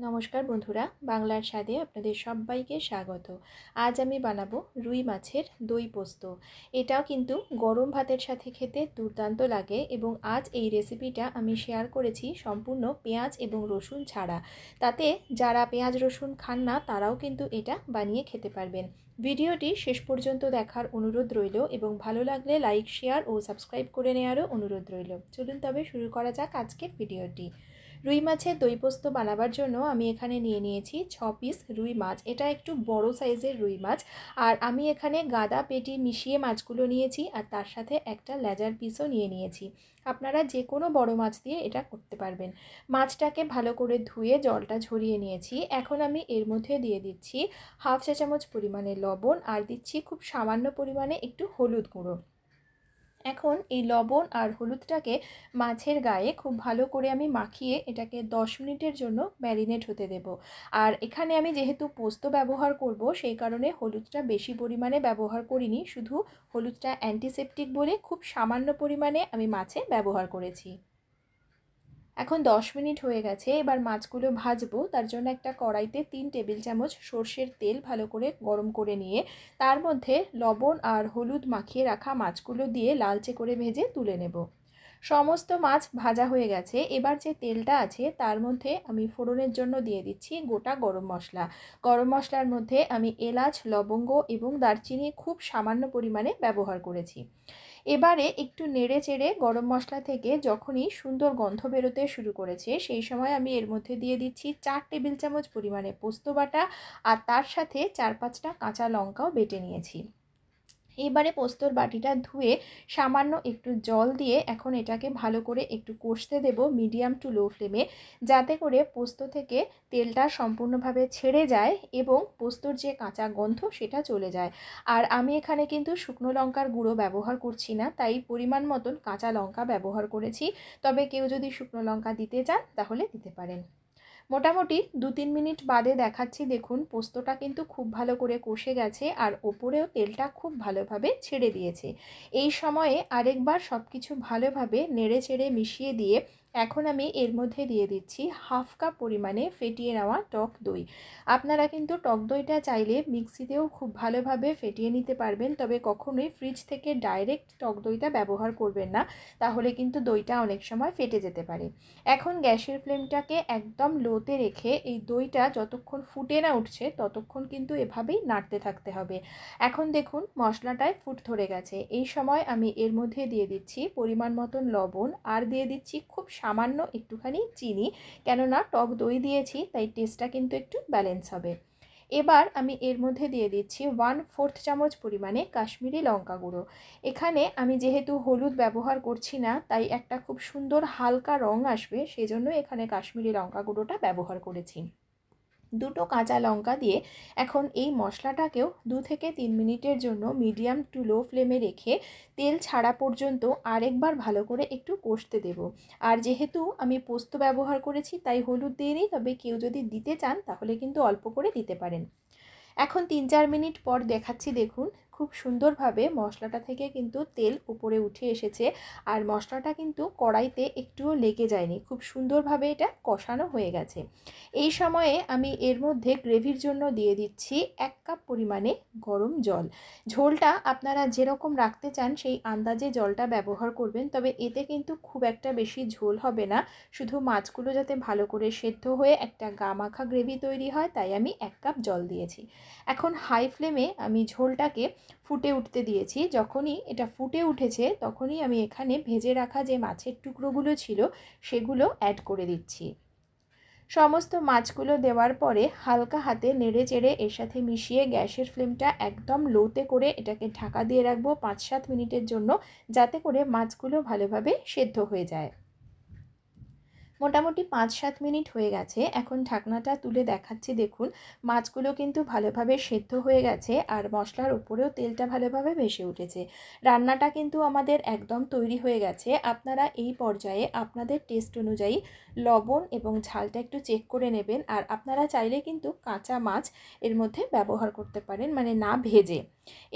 নমস্কার বন্ধুরা, বাংলার স্বাদে আপনাদের সবাইকে স্বাগত। আজ আমি বানাবো রুই মাছের দই পোস্ত। এটাও কিন্তু গরম ভাতের সাথে খেতে দুর্দান্ত লাগে এবং আজ এই রেসিপিটা আমি শেয়ার করেছি সম্পূর্ণ পেঁয়াজ এবং রসুন ছাড়া। তাতে যারা পেঁয়াজ রসুন খান না তারাও কিন্তু এটা বানিয়ে খেতে পারবেন। ভিডিওটি শেষ পর্যন্ত দেখার অনুরোধ রইল এবং ভালো লাগলে লাইক, শেয়ার ও সাবস্ক্রাইব করে নেওয়ারও অনুরোধ রইল। চলুন তবে শুরু করা যাক আজকের ভিডিওটি। রুই মাছের দই পোস্ত বানাবার জন্য আমি এখানে নিয়ে নিয়েছি 6 পিস রুই মাছ। এটা একটু বড় সাইজের রুই মাছ। আর আমি এখানে গাদা পেটি মিশিয়ে মাছগুলো নিয়েছি আর তার সাথে একটা লেজার পিসও নিয়ে নিয়েছি। আপনারা যে কোনো বড় মাছ দিয়ে এটা করতে পারবেন। মাছটাকে ভালো করে ধুয়ে জলটা ঝরিয়ে নিয়েছি। এখন আমি এর মধ্যে দিয়ে দিচ্ছি হাফ চা চামচ পরিমাণে লবণ আর দিচ্ছি খুব সামান্য পরিমাণে একটু হলুদ গুঁড়ো। এখন এই লবণ আর হলুদটাকে মাছের গায়ে খুব ভালো করে আমি মাখিয়ে এটাকে 10 মিনিটের জন্য ম্যারিনেট হতে দেব। আর এখানে আমি যেহেতু পোস্ত ব্যবহার করব সেই কারণে হলুদটা বেশি পরিমাণে ব্যবহার করিনি, শুধু হলুদটা অ্যান্টিসেপটিক বলে খুব সামান্য পরিমাণে আমি মাছে ব্যবহার করেছি। এখন 10 মিনিট হয়ে গেছে। এবার মাছগুলো ভাজবো। তার জন্য একটা কড়াইতে 3 টেবিল চামচ সর্ষের তেল ভালো করে গরম করে নিয়ে তার মধ্যে লবণ আর হলুদ মাখিয়ে রাখা মাছগুলো দিয়ে লালচে করে ভেজে তুলে নেব। সমস্ত মাছ ভাজা হয়ে গেছে। এবার যে তেলটা আছে তার মধ্যে আমি ফোড়নের জন্য দিয়ে দিচ্ছি গোটা গরম মশলা। গরম মশলার মধ্যে আমি এলাচ, লবঙ্গ এবং দারচিনি খুব সামান্য পরিমাণে ব্যবহার করেছি। এবারে একটু নেড়ে চেড়ে গরম মশলা থেকে যখনই সুন্দর গন্ধ বেরোতে শুরু করেছে সেই সময় আমি এর মধ্যে দিয়ে দিচ্ছি 4 টেবিল চামচ পরিমাণে পোস্ত বাটা আর তার সাথে 4-5টা কাঁচা লঙ্কাও বেটে নিয়েছি। এবারে পোস্তর বাটিটা ধুয়ে সামান্য একটু জল দিয়ে এখন এটাকে ভালো করে একটু কষতে দেব মিডিয়াম টু লো ফ্লেমে, যাতে করে পোস্ত থেকে তেলটা সম্পূর্ণভাবে ছেড়ে যায় এবং পোস্তর যে কাঁচা গন্ধ সেটা চলে যায়। আর আমি এখানে কিন্তু শুকনো লঙ্কার গুঁড়ো ব্যবহার করছি না, তাই পরিমাণ মতন কাঁচা লঙ্কা ব্যবহার করেছি। তবে কেউ যদি শুকনো লঙ্কা দিতে চান তাহলে দিতে পারেন। মোটামুটি 2-3 মিনিট বাদে দেখাচ্ছি, দেখুন পোস্তটা কিন্তু খুব ভালো করে কষে গেছে আর ওপরেও তেলটা খুব ভালোভাবে ছেড়ে দিয়েছে। এই সময়ে আরেকবার সব কিছু ভালোভাবে নেড়ে চেড়ে মিশিয়ে দিয়ে এখন আমি এর মধ্যে দিয়ে দিচ্ছি হাফ কাপ পরিমাণে ফেটিয়ে নেওয়া টক দই। আপনারা কিন্তু টক দইটা চাইলে মিক্সিতেও খুব ভালোভাবে ফেটিয়ে নিতে পারবেন, তবে কখনোই ফ্রিজ থেকে ডাইরেক্ট টক দইটা ব্যবহার করবেন না, তাহলে কিন্তু দইটা অনেক সময় ফেটে যেতে পারে। এখন গ্যাসের ফ্লেমটাকে একদম লোতে রেখে এই দইটা যতক্ষণ ফুটে না উঠছে ততক্ষণ কিন্তু এভাবেই নাড়তে থাকতে হবে। এখন দেখুন মশলাটায় ফুট ধরে গেছে। এই সময় আমি এর মধ্যে দিয়ে দিচ্ছি পরিমাণ মতন লবণ আর দিয়ে দিচ্ছি খুব সামান্য একটুখানি চিনি, কেননা টক দই দিয়েছি তাই টেস্টটা কিন্তু একটু ব্যালেন্স হবে। এবার আমি এর মধ্যে দিয়ে দিচ্ছি 1/4 চামচ পরিমাণে কাশ্মীরি লঙ্কা গুঁড়ো। এখানে আমি যেহেতু হলুদ ব্যবহার করছি না তাই একটা খুব সুন্দর হালকা রং আসবে, সেজন্য এখানে কাশ্মীরি লঙ্কা গুঁড়োটা ব্যবহার করেছি। 2টো কাঁচা লঙ্কা দিয়ে এখন এই মশলাটাকেও 2 থেকে 3 মিনিটের জন্য মিডিয়াম টু লো ফ্লেমে রেখে তেল ছাড়া পর্যন্ত আরেকবার ভালো করে একটু কষতে দেব। আর যেহেতু আমি পোস্ত ব্যবহার করেছি তাই হলুদ দিইনি, তবে কেউ যদি দিতে চান তাহলে কিন্তু অল্প করে দিতে পারেন। এখন 3-4 মিনিট পর দেখাচ্ছি, দেখুন খুব সুন্দরভাবে মশলাটা থেকে কিন্তু তেল উপরে উঠে এসেছে আর মশলাটা কিন্তু কড়াইতে একটুও লেগে যায়নি, খুব সুন্দরভাবে এটা কষানো হয়ে গেছে। এই সময়ে আমি এর মধ্যে গ্রেভির জন্য দিয়ে দিচ্ছি 1 কাপ পরিমাণে গরম জল। ঝোলটা আপনারা যেরকম রাখতে চান সেই আন্দাজে জলটা ব্যবহার করবেন, তবে এতে কিন্তু খুব একটা বেশি ঝোল হবে না, শুধু মাছগুলো যাতে ভালো করে সেদ্ধ হয়ে একটা গামাখা গ্রেভি তৈরি হয় তাই আমি 1 কাপ জল দিয়েছি। এখন হাই ফ্লেমে আমি ঝোলটাকে ফুটে উঠতে দিয়েছি। যখনই এটা ফুটে উঠেছে তখনই আমি এখানে ভেজে রাখা যে মাছের টুকরোগুলো ছিল সেগুলো অ্যাড করে দিচ্ছি। সমস্ত মাছগুলো দেওয়ার পরে হালকা হাতে নেড়ে চেড়ে এর সাথে মিশিয়ে গ্যাসের ফ্লেমটা একদম লোতে করে এটাকে ঢাকা দিয়ে রাখবো 5-7 মিনিটের জন্য, যাতে করে মাছগুলো ভালোভাবে সেদ্ধ হয়ে যায়। মোটামুটি 5-7 মিনিট হয়ে গেছে। এখন ঢাকনাটা তুলে দেখাচ্ছি, দেখুন মাছগুলো কিন্তু ভালোভাবে সেদ্ধ হয়ে গেছে আর মশলার উপরেও তেলটা ভালোভাবে ভেসে উঠেছে। রান্নাটা কিন্তু আমাদের একদম তৈরি হয়ে গেছে। আপনারা এই পর্যায়ে আপনাদের টেস্ট অনুযায়ী লবণ এবং ঝালটা একটু চেক করে নেবেন। আর আপনারা চাইলে কিন্তু কাঁচা মাছ এর মধ্যে ব্যবহার করতে পারেন, মানে না ভেজে।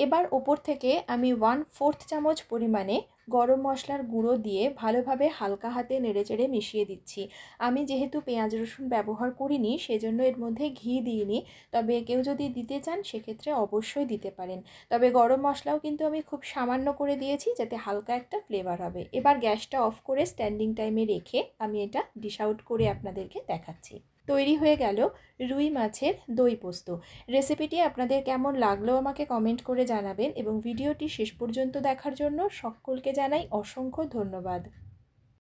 এবার ওপর থেকে আমি 1/4 চামচ পরিমাণে গরম মশলার গুঁড়ো দিয়ে ভালোভাবে হালকা হাতে নেড়েচেড়ে মিশিয়ে দিচ্ছি। আমি যেহেতু পেঁয়াজ রসুন ব্যবহার করিনি সেজন্য এর মধ্যে ঘি দিইনি, তবে কেউ যদি দিতে চান সেক্ষেত্রে অবশ্যই দিতে পারেন। তবে গরম মশলাও কিন্তু আমি খুব সামান্য করে দিয়েছি যাতে হালকা একটা ফ্লেভার হবে। এবার গ্যাসটা অফ করে স্ট্যান্ডিং টাইমে রেখে আমি এটা ডিশ আউট করে আপনাদেরকে দেখাচ্ছি। তৈরি হয়ে গেল রুই মাছের দই পোস্ত। রেসিপিটি আপনাদের কেমন লাগলো আমাকে কমেন্ট করে জানাবেন এবং ভিডিওটি শেষ পর্যন্ত দেখার জন্য সকলকে জানাই অসংখ্য ধন্যবাদ।